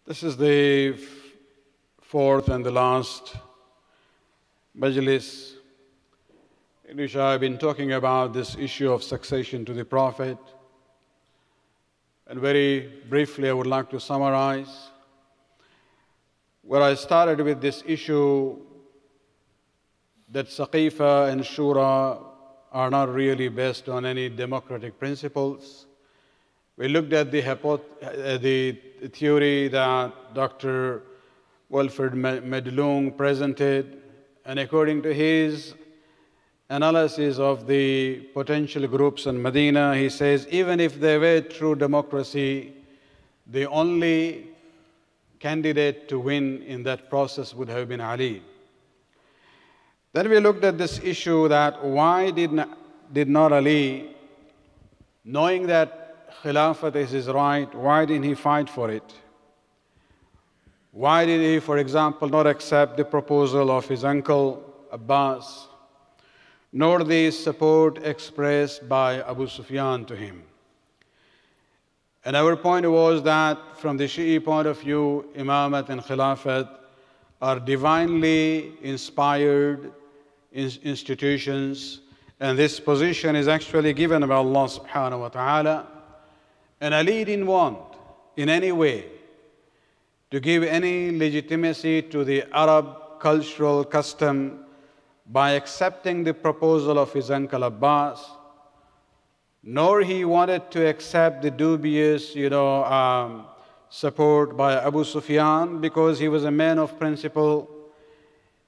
This is the fourth and the last majlis in which I have been talking about this issue of succession to the Prophet. And very briefly, I would like to summarize where I started with this issue that Saqifa and Shura are not really based on any democratic principles. We looked at the theory that Dr. Wilfred Medlung presented, and according to his analysis of the potential groups in Medina, he says even if they were true democracy, the only candidate to win in that process would have been Ali. Then we looked at this issue that why did not Ali, knowing that Khilafat is his right, why didn't he fight for it? Why did he, for example, not accept the proposal of his uncle Abbas, nor the support expressed by Abu Sufyan to him? And our point was that from the Shi'i point of view, Imamat and Khilafat are divinely inspired institutions, and this position is actually given by Allah subhanahu wa ta'ala. And Ali didn't want in any way to give any legitimacy to the Arab cultural custom by accepting the proposal of his uncle Abbas, nor he wanted to accept the dubious, support by Abu Sufyan, because he was a man of principle.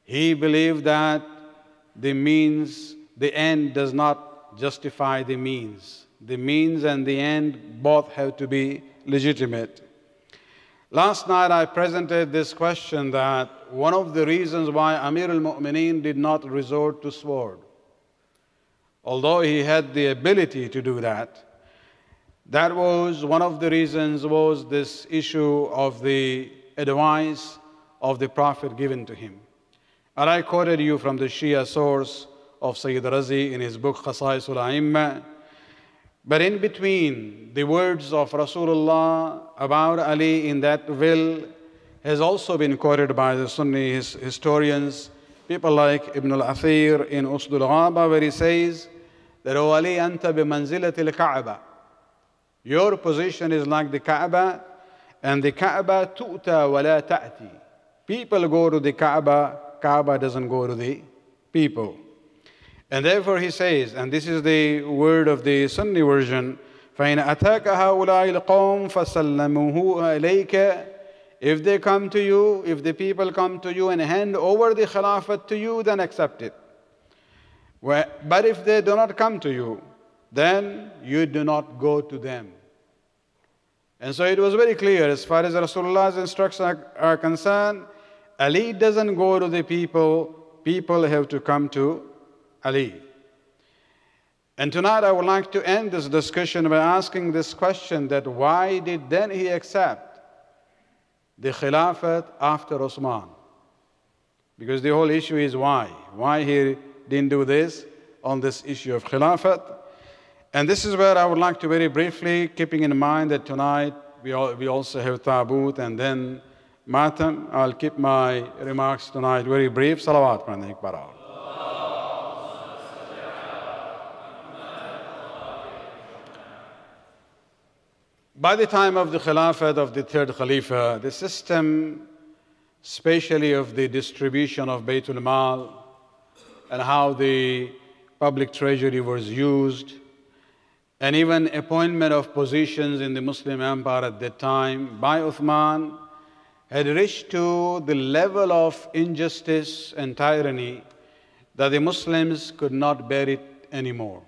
He believed that the end does not justify the means. The means and the end both have to be legitimate. Last night I presented this question that one of the reasons why Amir al-Mu'mineen did not resort to sword, although he had the ability to do that, that was one of the reasons was this issue of the advice of the Prophet given to him. And I quoted you from the Shia source of Syed Rizvi in his book Khasaisul A'imma. But in between, the words of Rasulullah about Ali in that will has also been quoted by the Sunni historians, people like Ibn al-Athir in Usdul Ghaba, where he says that, "O Ali, anta bi manzilati al-Ka'bah." Your position is like the Kaaba, and the Kaaba tu'ta wa la ta'ti. People go to the Kaaba, Kaaba doesn't go to the people. And therefore he says, and this is the word of the Sunni version, فَإِنْ أَتَاكَ هَؤُلَاءِ الْقَوْمِ فَسَلَّمُوهُ إِلَيْكَ. If they come to you, if the people come to you and hand over the Khilafat to you, then accept it. But if they do not come to you, then you do not go to them. And so it was very clear, as far as Rasulullah's instructions are concerned, Ali doesn't go to the people, people have to come to Ali. And tonight I would like to end this discussion by asking this question, that why did then he accept the Khilafat after Uthman? Because the whole issue is why. Why he didn't do this on this issue of Khilafat. And this is where I would like to very briefly, keeping in mind that tonight we also have Taboot and then Matam. I'll keep my remarks tonight very brief. Salawat Pranik Barar. By the time of the Khilafat of the third Khalifa, the system, especially of the distribution of Baytul Mal and how the public treasury was used, and even appointment of positions in the Muslim Empire at that time by Uthman, had reached to the level of injustice and tyranny that the Muslims could not bear it anymore.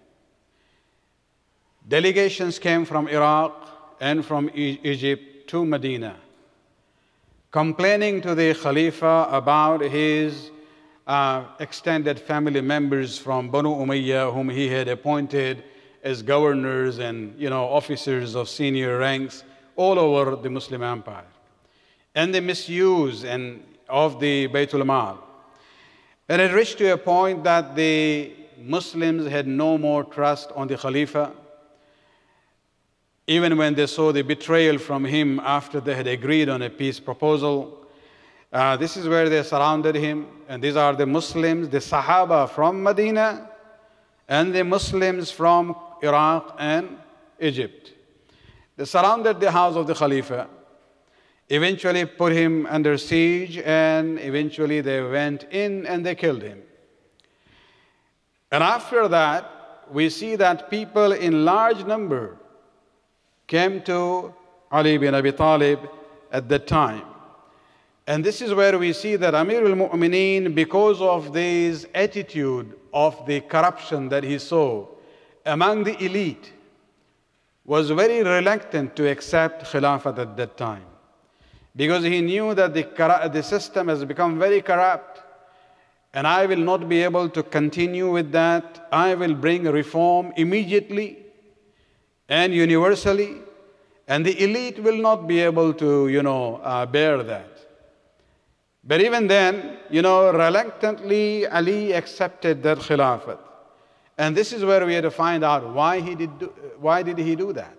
Delegations came from Iraq and from Egypt to Medina, complaining to the Khalifa about his extended family members from Banu Umayyah, whom he had appointed as governors and officers of senior ranks all over the Muslim Empire, and the misuse of the Baytul Mal. And it reached to a point that the Muslims had no more trust on the Khalifa. even when they saw the betrayal from him after they had agreed on a peace proposal. This is where they surrounded him, and these are the Muslims, the Sahaba from Medina, and the Muslims from Iraq and Egypt. They surrounded the house of the Khalifa, eventually put him under siege, and eventually they went in and they killed him. And after that, we see that people in large number came to Ali bin Abi Talib at that time. And this is where we see that Amir al-Mu'mineen, because of this attitude of the corruption that he saw among the elite, was very reluctant to accept Khilafat at that time. Because he knew that the system has become very corrupt, and I will not be able to continue with that. I will bring reform immediately and universally, and the elite will not be able to, bear that. But even then, reluctantly, Ali accepted that Khilafat. And this is where we have to find out why did he do that.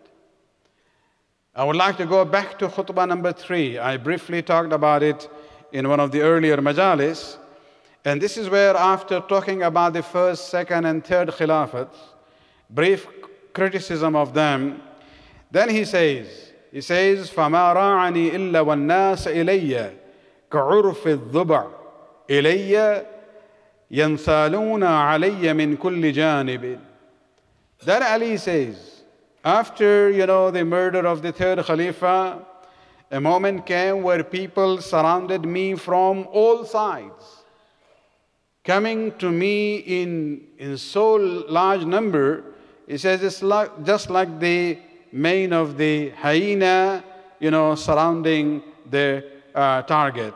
I would like to go back to khutbah number 3. I briefly talked about it in one of the earlier majalis. And this is where, after talking about the first, second, and third Khilafats, brief criticism of them, then he says, فَمَا رَاعَنِي إِلَّا وَالنَّاسَ إِلَيَّ كَعُرْفِ الضُّبَعِ إِلَيَّ يَنْثَالُونَ عَلَيَّ مِنْ كُلِّ جَانِبٍ. Then Ali says, after, the murder of the third Khalifa, a moment came where people surrounded me from all sides, coming to me in so large number. He says it's just like the mane of the hyena, surrounding their target.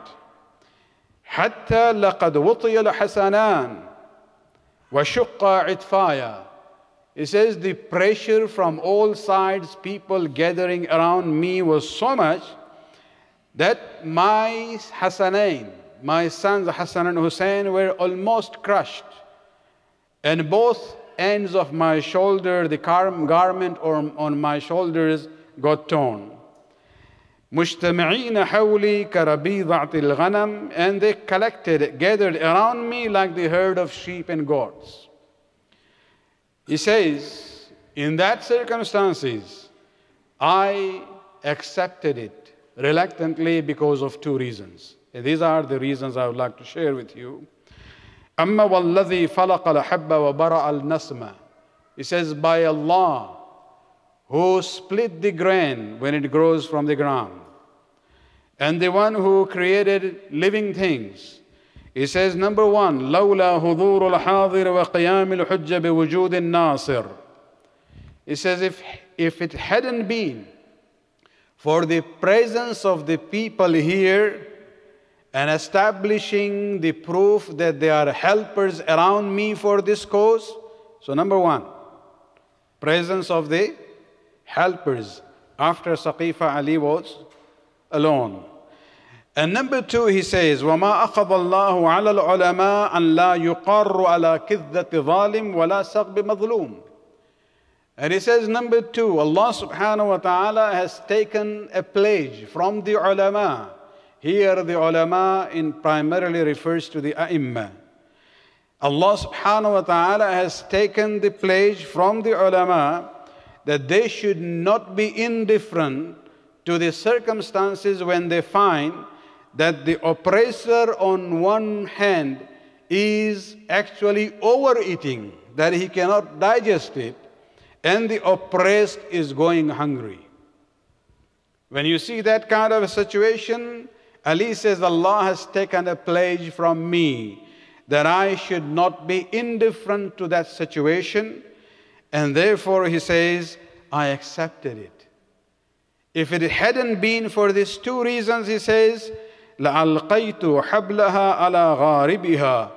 حتى لقد وطي الحسنان وشق عطفايا. He says the pressure from all sides, people gathering around me, was so much that my Hasanain, my sons Hassan and Hussein, were almost crushed. And both ends of my shoulder, the garment on my shoulders, got torn. مجتمعين حولي كربيضة الغنم. And they gathered around me like the herd of sheep and goats. He says, in that circumstances, I accepted it reluctantly because of 2 reasons. And these are the reasons I would like to share with you. أما والذي فلق الحب وبرأ النسمة. He says, by Allah, who split the grain when it grows from the ground, and the one who created living things. He says, number 1, لولا حضور الحاضر وقيام الحجة بوجود الناصر. He says, if it hadn't been for the presence of the people here and establishing the proof that they are helpers around me for this cause. So number 1, presence of the helpers. After Saqifa, Ali was alone. And number 2, he says, وَمَا أَخَذَ اللَّهُ عَلَى الْعُلَمَاءِ أَنْ لَا يُقَرُّ عَلَى كِذَّةِ ظَالِمٍ وَلَا سَقْبِ مَظْلُومٍ. And he says, number 2, Allah subhanahu wa ta'ala has taken a pledge from the ulama. Here the ulama primarily refers to the ai*imma. Allah subhanahu wa ta'ala has taken the pledge from the ulama that they should not be indifferent to the circumstances when they find that the oppressor on one hand is actually overeating, that he cannot digest it, and the oppressed is going hungry. When you see that kind of a situation, Ali says, Allah has taken a pledge from me that I should not be indifferent to that situation, and therefore he says, I accepted it. If it hadn't been for these 2 reasons, he says, لَأَلْقَيْتُ حَبْلَهَا عَلَى غَارِبِهَا.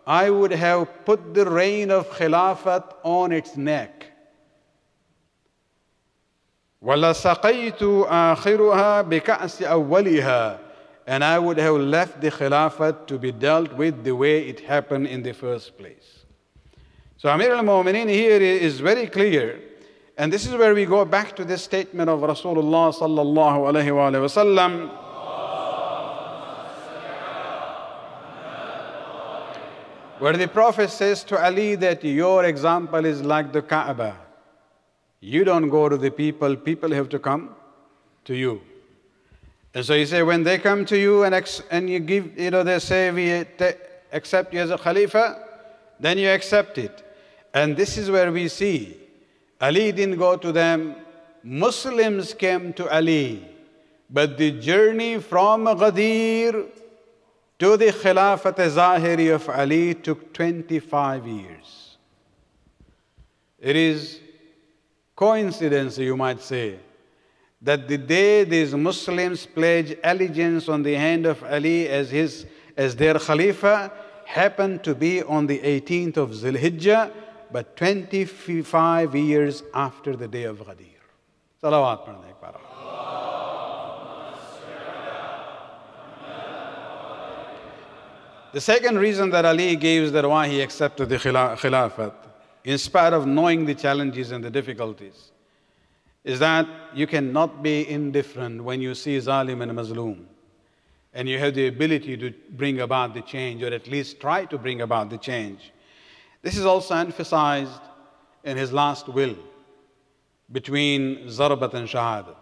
I would have put the reign of Khilafat on its neck. وَلَسَقَيْتُ آخِرُهَا بِكَأْسِ أَوَّلِهَا. And I would have left the Khilafat to be dealt with the way it happened in the first place. So Amir al-Mu'mineen here is very clear. And this is where we go back to this statement of Rasulullah sallallahu alayhi wa sallam. Where the Prophet says to Ali that your example is like the Kaaba. You don't go to the people, people have to come to you. And so he said, when they come to you and you give, they say, we accept you as a Khalifa, then you accept it. And this is where we see, Ali didn't go to them, Muslims came to Ali. But the journey from Ghadir to the Khilafat Zahiri of Ali took 25 years. It is coincidence, you might say, that the day these Muslims pledge allegiance on the hand of Ali as their Khalifa happened to be on the 18th of Zul-Hijjah, but 25 years after the day of Ghadir. Salawat padhne ek baar. The second reason that Ali gives that why he accepted the Khilafat, in spite of knowing the challenges and the difficulties, is that you cannot be indifferent when you see Zalim and Mazloom, and you have the ability to bring about the change, or at least try to bring about the change. This is also emphasized in his last will between Zarbat and Shahadat.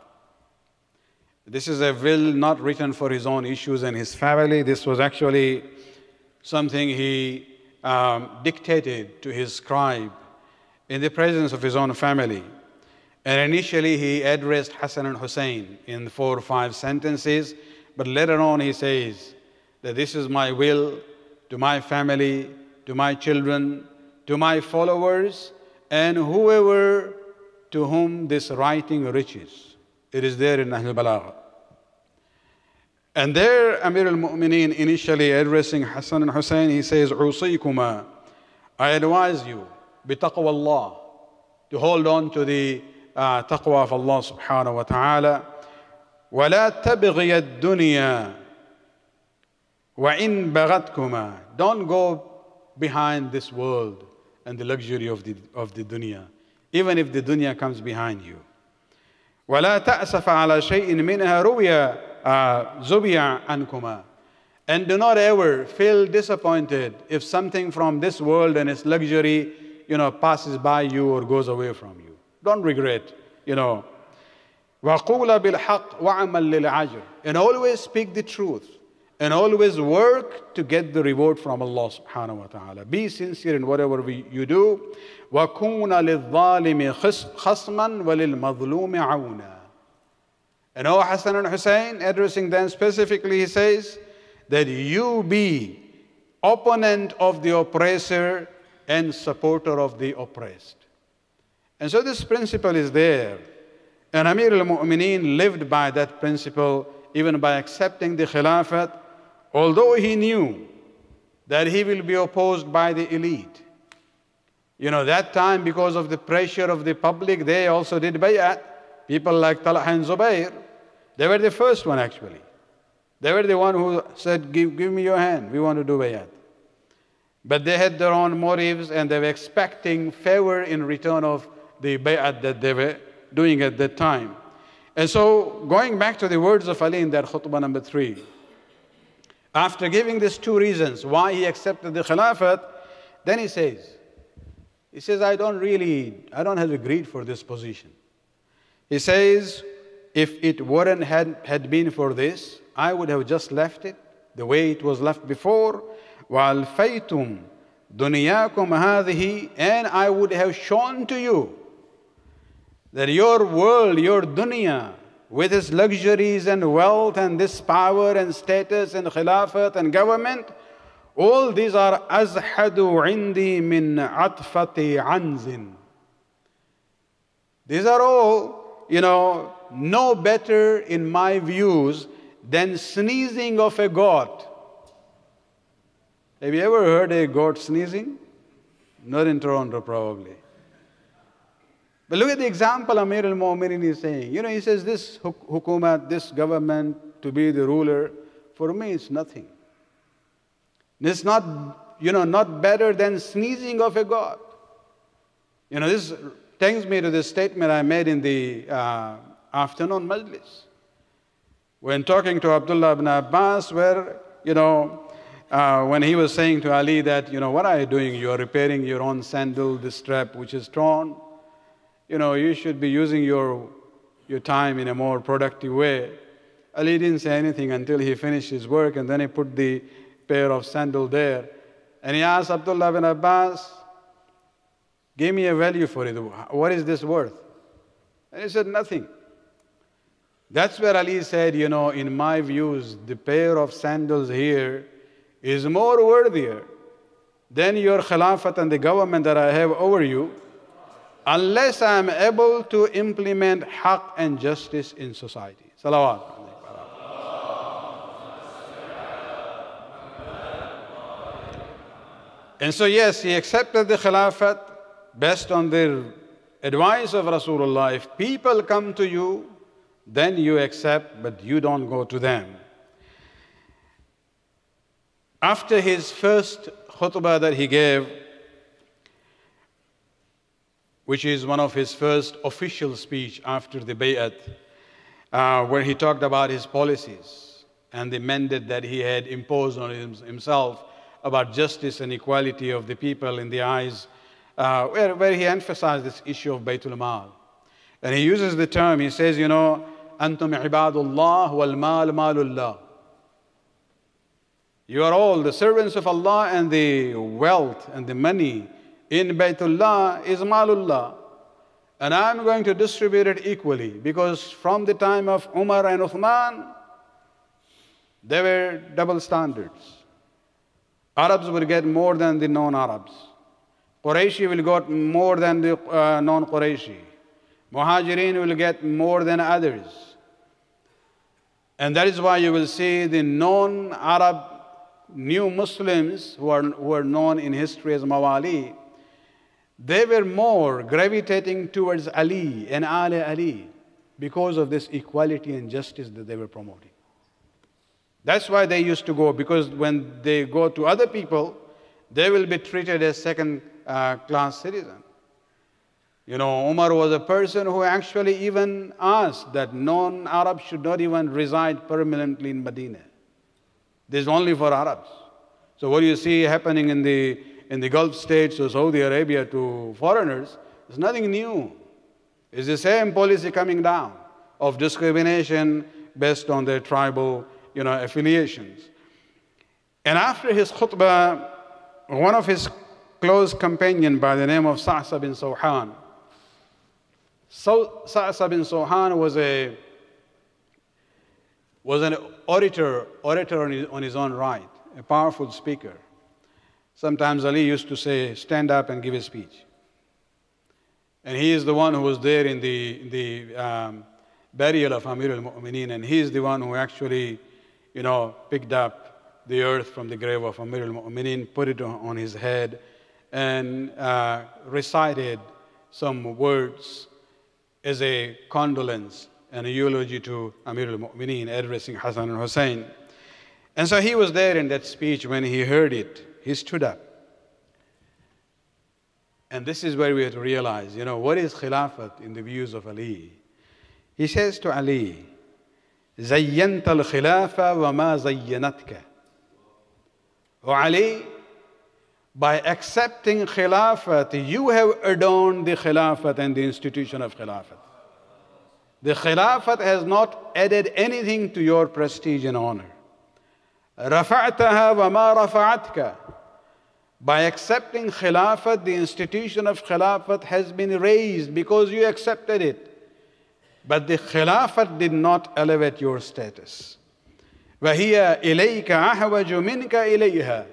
This is a will not written for his own issues and his family. This was actually something he dictated to his scribe in the presence of his own family. And initially he addressed Hassan and Hussein in 4 or 5 sentences, but later on he says that this is my will to my family, to my children, to my followers, and whoever to whom this writing reaches. It is there in Nahjul Balagha. And there Amir al-Mu'mineen, initially addressing Hassan and Hussein, he says, "Usikuma, I advise you, bitaqwa Allah, to hold on to the taqwa of Allah subhanahu wa ta'ala. وَلَا تَبْغِيَ الدُّنْيَا وَإِن بَغَتْكُمَا." Don't go behind this world and the luxury of the dunya, even if the dunya comes behind you. وَلَا تَأْسَفَ عَلَى شَيْءٍ مِنْهَا رُوِيَ زُبِيَ عَنْكُمَا. And do not ever feel disappointed if something from this world and its luxury, passes by you or goes away from you. Don't regret, وَقُولَ بِالْحَقِّ وَعَمَلْ لِلْعَجْرِ. And always speak the truth. And always work to get the reward from Allah subhanahu wa ta'ala. Be sincere in whatever you do. وَكُونَ لِلظَّالِمِ خَصْمًا وَلِلْمَظْلُومِ عَوْنًا. And O Hassan and Hussein, addressing them specifically, he says that you be opponent of the oppressor and supporter of the oppressed. And so this principle is there. And Amir al-Mu'mineen lived by that principle, even by accepting the Khilafat, although he knew that he will be opposed by the elite. That time, because of the pressure of the public, they also did bay'at. People like Talha and Zubair, they were the first one actually. They were the one who said, give me your hand, we want to do bay'at. But they had their own motives and they were expecting favor in return of the bay'at that they were doing at that time. And so, going back to the words of Ali in that khutbah number 3, after giving these 2 reasons why he accepted the Khilafat, then he says, I don't have a greed for this position. He says, if it wouldn't had been for this, I would have just left it the way it was left before. وَأَلْفَيْتُمْ دُنْيَاكُمْ هَذِهِ. And I would have shown to you that your world, your dunya, with its luxuries and wealth and this power and status and khilafat and government, all these are azhadu indi min atfati anzin. These are all, no better in my views than sneezing of a goat. Have you ever heard a goat sneezing? Not in Toronto, probably. But look at the example Amir al-Mu'mineen is saying. He says, this hukumat, this government, to be the ruler, for me it's nothing. It's not, not better than sneezing of a god. This takes me to this statement I made in the afternoon majlis. When talking to Abdullah ibn Abbas, where, when he was saying to Ali that, what are you doing? You are repairing your own sandal, the strap which is torn. You should be using your time in a more productive way. Ali didn't say anything until he finished his work, and then he put the pair of sandal there. And he asked Abdullah ibn Abbas, give me a value for it. What is this worth? And he said, nothing. That's where Ali said, in my views, the pair of sandals here is more worthier than your Khilafat and the government that I have over you, unless I am able to implement haqq and justice in society. Salawat. And so yes, he accepted the Khilafat based on the advice of Rasulullah. If people come to you, then you accept, but you don't go to them. After his first khutbah that he gave, which is one of his first official speech after the bay'at, where he talked about his policies and the mandate that he had imposed on himself about justice and equality of the people in the eyes, where he emphasized this issue of Baytul Mal. And he uses the term, he says, Antum ibadullah wal mal malullah. You are all the servants of Allah, and the wealth and the money in Baytullah is malullah. And I'm going to distribute it equally, because from the time of Umar and Uthman, there were double standards. Arabs will get more than the non-Arabs. Qurayshi will get more than the non-Qurayshi. Muhajirin will get more than others. And that is why you will see the non-Arab new Muslims who are known in history as Mawali, they were more gravitating towards Ali and Ali because of this equality and justice that they were promoting. That's why they used to go, because when they go to other people, they will be treated as second-class citizens. Umar was a person who actually even asked that non-Arabs should not even reside permanently in Medina. This is only for Arabs. So what you see happening in the Gulf states or Saudi Arabia to foreigners is nothing new. It's the same policy coming down of discrimination based on their tribal, affiliations. And after his khutbah, one of his close companion by the name of Sa'sa bin Sawhan. So Sa'sa bin Sawhan was an orator on his own right, a powerful speaker. Sometimes Ali used to say, stand up and give a speech. And he is the one who was there in the burial of Amir al-Mu'mineen, and he is the one who actually, picked up the earth from the grave of Amir al-Mu'mineen, put it on his head, and recited some words as a condolence and a eulogy to Amir al-Mu'mineen, addressing Hassan and Hussein. And so he was there in that speech. When he heard it, he stood up. And this is where we have to realize, what is Khilafat in the views of Ali? He says to Ali, زَيَّنْتَ الْخِلَافَ وَمَا زَيَّنَتْكَ. O Ali, by accepting Khilafat, you have adorned the Khilafat and the institution of Khilafat. The Khilafat has not added anything to your prestige and honor. رَفَعْتَهَا وَمَا رَفَعَتْكَ. By accepting Khilafat, the institution of Khilafat has been raised because you accepted it. But the Khilafat did not elevate your status. وَهِيَ إِلَيْكَ أَحْوَجُ مِنْكَ إِلَيْهَا.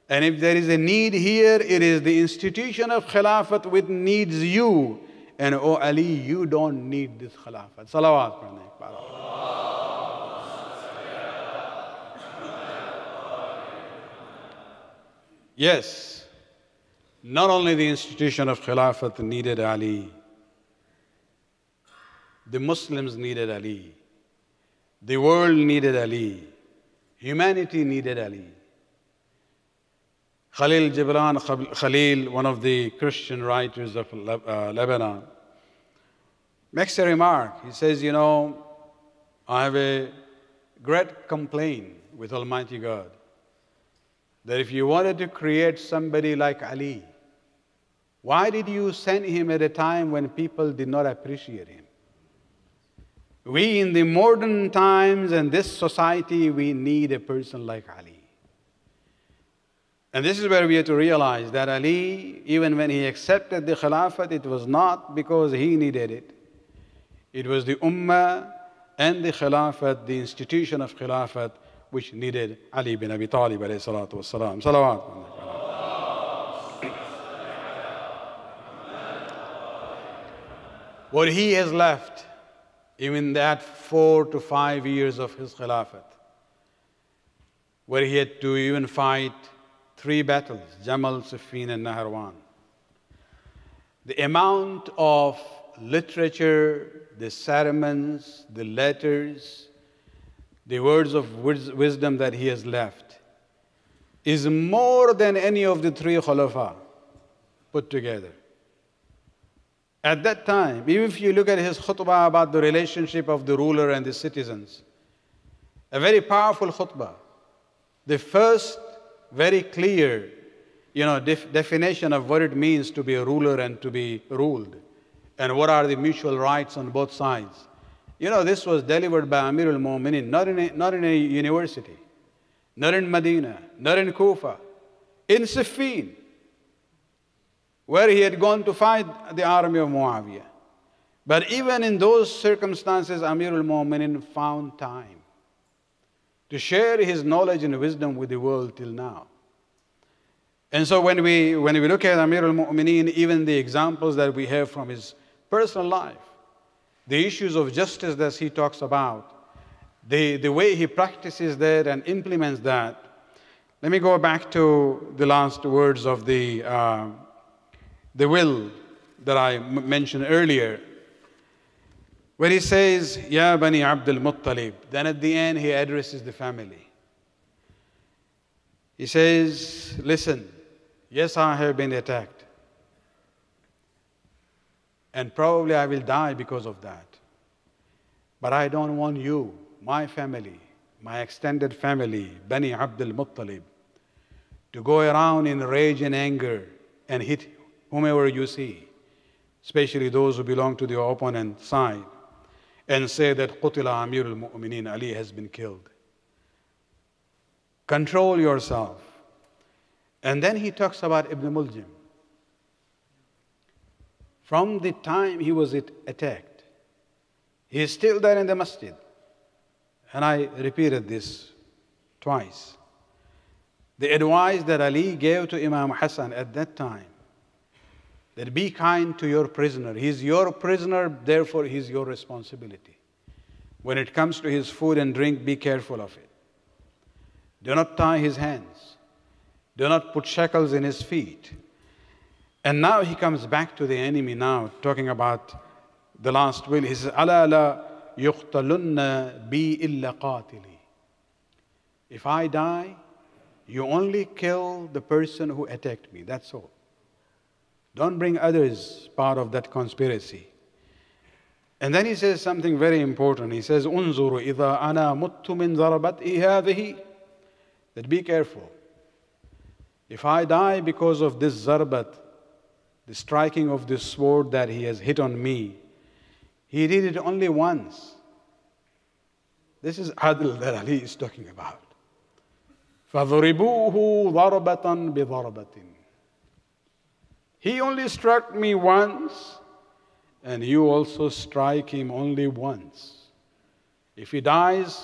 And if there is a need here, it is the institution of Khilafat which needs you. And O Ali, you don't need this Khilafat. Salawat. Yes, not only the institution of Khilafat needed Ali, the Muslims needed Ali, the world needed Ali, humanity needed Ali. Khalil Gibran Khalil, one of the Christian writers of Lebanon, makes a remark. He says, you know, I have a great complaint with Almighty God that if you wanted to create somebody like Ali, why did you send him at a time when people did not appreciate him? We in the modern times and this society, we need a person like Ali. And this is where we have to realize that Ali, even when he accepted the Khilafat, it was not because he needed it. It was the Ummah and the Khilafat, the institution of Khilafat, which needed Ali bin Abi Talib alayhi salatu wassalam. Salawat. What he has left, even that 4 to 5 years of his Khilafat, where he had to even fight 3 battles, Jamal, Siffin and Naharawan. The amount of literature, the sermons, the letters, the words of wisdom that he has left is more than any of the 3 Khulafa put together. At that time, even if you look at his khutbah about the relationship of the ruler and the citizens, a very powerful khutbah. The first very clear, definition of what it means to be a ruler and to be ruled, and what are the mutual rights on both sides. This was delivered by Amir al-Mu'minin, not in a university, not in Medina, not in Kufa, in Siffin, where he had gone to fight the army of Muawiyah. But even in those circumstances, Amir al-Mu'minin found time to share his knowledge and wisdom with the world till now. And so when we look at Amir al-Mu'mineen, even the examples that we have from his personal life, the issues of justice that he talks about, the way he practices that and implements that. Let me go back to the last words of the will that I mentioned earlier, where he says, Ya Bani Abdul Muttalib. Then at the end he addresses the family. He says, listen, yes, I have been attacked. And probably I will die because of that. But I don't want you, my family, my extended family, Bani Abdul Muttalib, to go around in rage and anger and hit whomever you see, especially those who belong to the opponent side, and say that Qutila Amir al-Mu'mineen, Ali has been killed. Control yourself. And then he talks about Ibn Muljim. From the time he was attacked, he is still there in the masjid. And I repeated this twice. The advice that Ali gave to Imam Hassan at that time, that be kind to your prisoner. He's your prisoner, therefore he's your responsibility. When it comes to his food and drink, be careful of it. Do not tie his hands. Do not put shackles in his feet. And now he comes back to the enemy now, talking about the last will. He says, أَلَا لَا يُقْتَلُنَّ بِي إِلَّا قَاتِلِي. If I die, you only kill the person who attacked me, that's all. Don't bring others part of that conspiracy. And then he says something very important. He says, "Unzuru idha ana muttu min zarabati hadhihi." That be careful. If I die because of this zarbat, the striking of this sword that he has hit on me, he did it only once. This is adl that Ali is talking about. فَضُرِبُوهُ ضَرْبَةً بِضَرْبَةٍ. He only struck me once, and you also strike him only once. If he dies,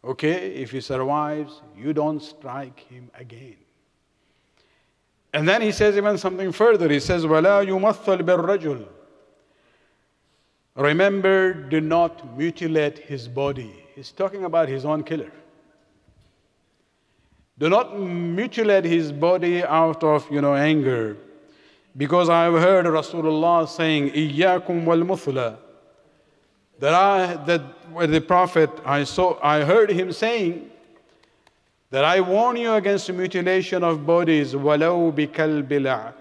okay. If he survives, you don't strike him again. And then he says even something further. He says, وَلَا يُمَثَّلْ بِالرَّجُلِ. Remember, do not mutilate his body. He's talking about his own killer. Do not mutilate his body out of, anger. Because I've heard Rasulullah saying, إِيَّاكُمْ وَالْمُثْلَى. That the Prophet, I heard him saying that I warn you against mutilation of bodies, walau bikalbil.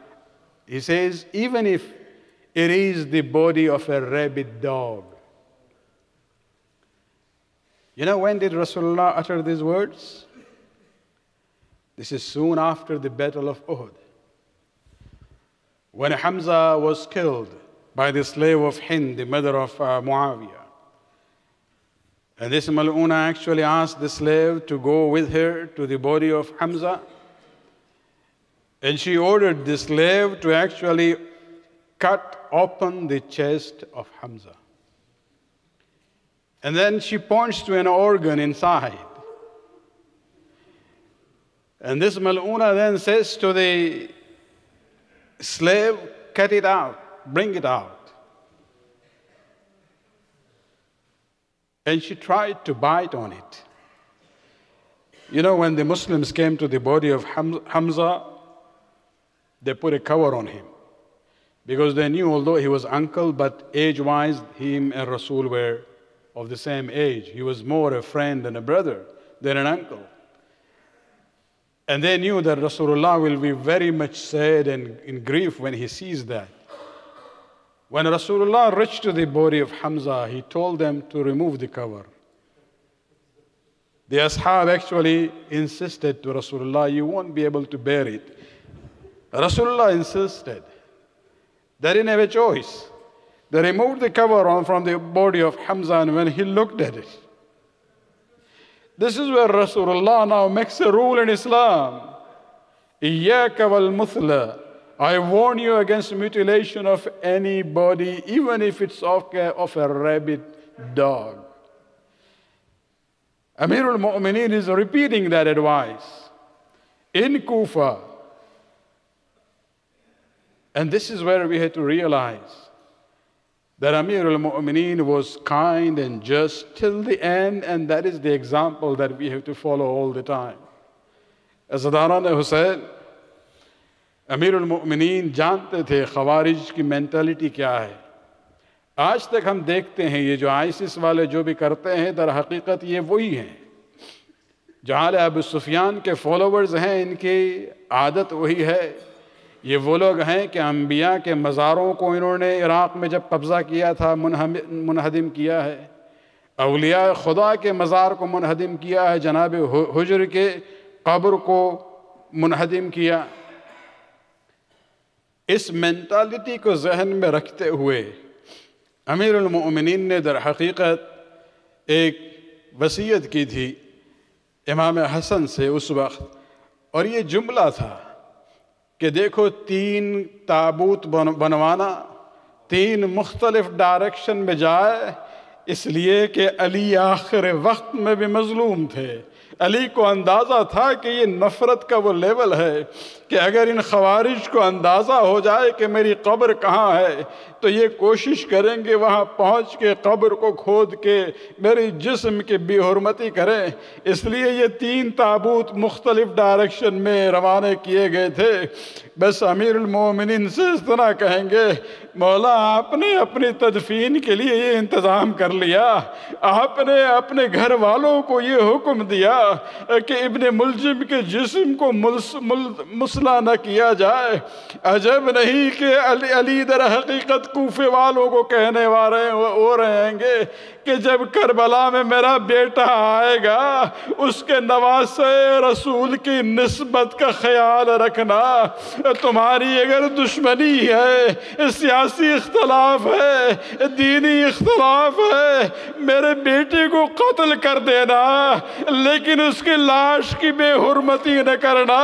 He says, even if it is the body of a rabid dog. You know, when did Rasulullah utter these words? This is soon after the Battle of Uhud, when Hamza was killed by the slave of Hind, the mother of Muawiyah. And this Maulana actually asked the slave to go with her to the body of Hamza. And she ordered the slave to actually cut open the chest of Hamza. And then she points to an organ inside. And this Maulana then says to the slave, cut it out, bring it out. And she tried to bite on it. You know, when the Muslims came to the body of Hamza, they put a cover on him. Because they knew, although he was uncle, but age-wise, him and Rasul were of the same age. He was more a friend and a brother than an uncle. And they knew that Rasulullah will be very much sad and in grief when he sees that. When Rasulullah reached to the body of Hamza, he told them to remove the cover. The Ashab actually insisted to Rasulullah, you won't be able to bear it. Rasulullah insisted. They didn't have a choice. They removed the cover from the body of Hamza, and when he looked at it, this is where Rasulullah now makes a rule in Islam. Iyyaka wal muthla. I warn you against mutilation of any body, even if it's of a rabid dog. Amirul Mu'mineen is repeating that advice in Kufa. And this is where we had to realize that Amirul Mu'mineen was kind and just till the end, and that is the example that we have to follow all the time. As Adaran Hussain, Amirul Mu'mineen जानते थे खवारिज की mentality क्या है. आज तक हम देखते हैं ये जो आइसिस वाले जो भी करते हैं, दर हकीकत ये वही हैं. जहाँ अबू सुफियान के फॉलोवर्स हैं, इनकी आदत वही है. ये वो लोग हैं कि अंबिया के मज़ारों को इन्होंने इराक़ में जब कब्ज़ा किया था मुनहदिम किया है. औलिया खुदा के मज़ार को मुनहदिम किया है. जनाब हुजर के कब्र को मुनहदिम किया. इस मेंटालिटी को जहन में रखते हुए अमीरुल मोमिनीन ने दर हकीकत एक वसीयत की थी इमाम हसन से उस वक्त, और ये जुमला था कि देखो 3 ताबूत बनवाना 3 मुख्तलिफ डायरेक्शन में जाए, इसलिए कि अली आखिर वक्त में भी मजलूम थे. अली को अंदाज़ा था कि ये नफ़रत का वो लेवल है कि अगर इन खवारिज को अंदाज़ा हो जाए कि मेरी कब्र कहाँ है, तो ये कोशिश करेंगे वहाँ पहुँच के कब्र को खोद के मेरी जिस्म की बेहुरमती करें. इसलिए ये 3 ताबूत मुख्तलिफ डायरेक्शन में रवाना किए गए थे. बस अमीरुल मोमिनीन से इस तरह कहेंगे, मौला आपने अपनी तदफीन के लिए ये इंतज़ाम कर लिया, आपने अपने घर वालों को ये हुक्म दिया कि इब्ने मुलजिम के जिस्म को मुसला न किया जाए. अजब नहीं कि अली दर हकीकत कूफे वालों को कहने वाले हो रहेंगे कि जब करबला में मेरा बेटा आएगा उसके नवासे रसूल की निस्बत का ख्याल रखना. तुम्हारी अगर दुश्मनी है, सियासी इख्तलाफ है, दीनी इख्तलाफ है, मेरे बेटे को कत्ल कर देना, लेकिन उसकी लाश की बेहुरमती न करना.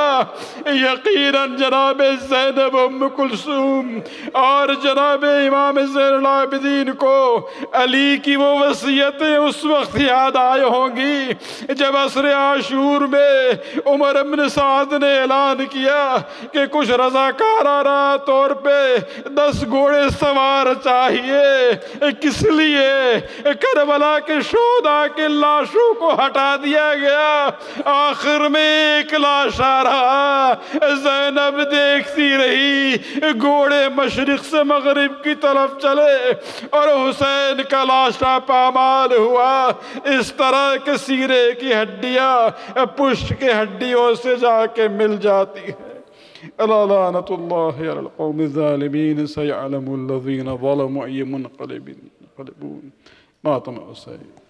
यकीनन जनाब ज़ैनब उम्म कुलसूम और जनाब इमाम ज़ैनुल आबिदीन को अली की वो वसीयतें उस वक्त याद आई होंगी जब असर आशूर में उमर इब्न साद ने ऐलान किया कि कुछ रज़ाकाराना तौर पे 10 घोड़े सवार चाहिए. किस लिए? करबला के शोहदा के लाशों को हटा दिया गया. आखिर में एक लाश आ रहा, زینب دیکھتی رہی گھوڑے مشرق سے مغرب کی طرف چلے اور حسین کا لاشا پامال ہوا. اس طرح کے سیرے کی ہڈیاں پشت کے ہڈیوں سے جا کے مل جاتی ہے. الا لعنت اللہ علی القوم الظالمین سیعلم الذین ظلموا ای منقلب ينقلبون. ماتم حسین.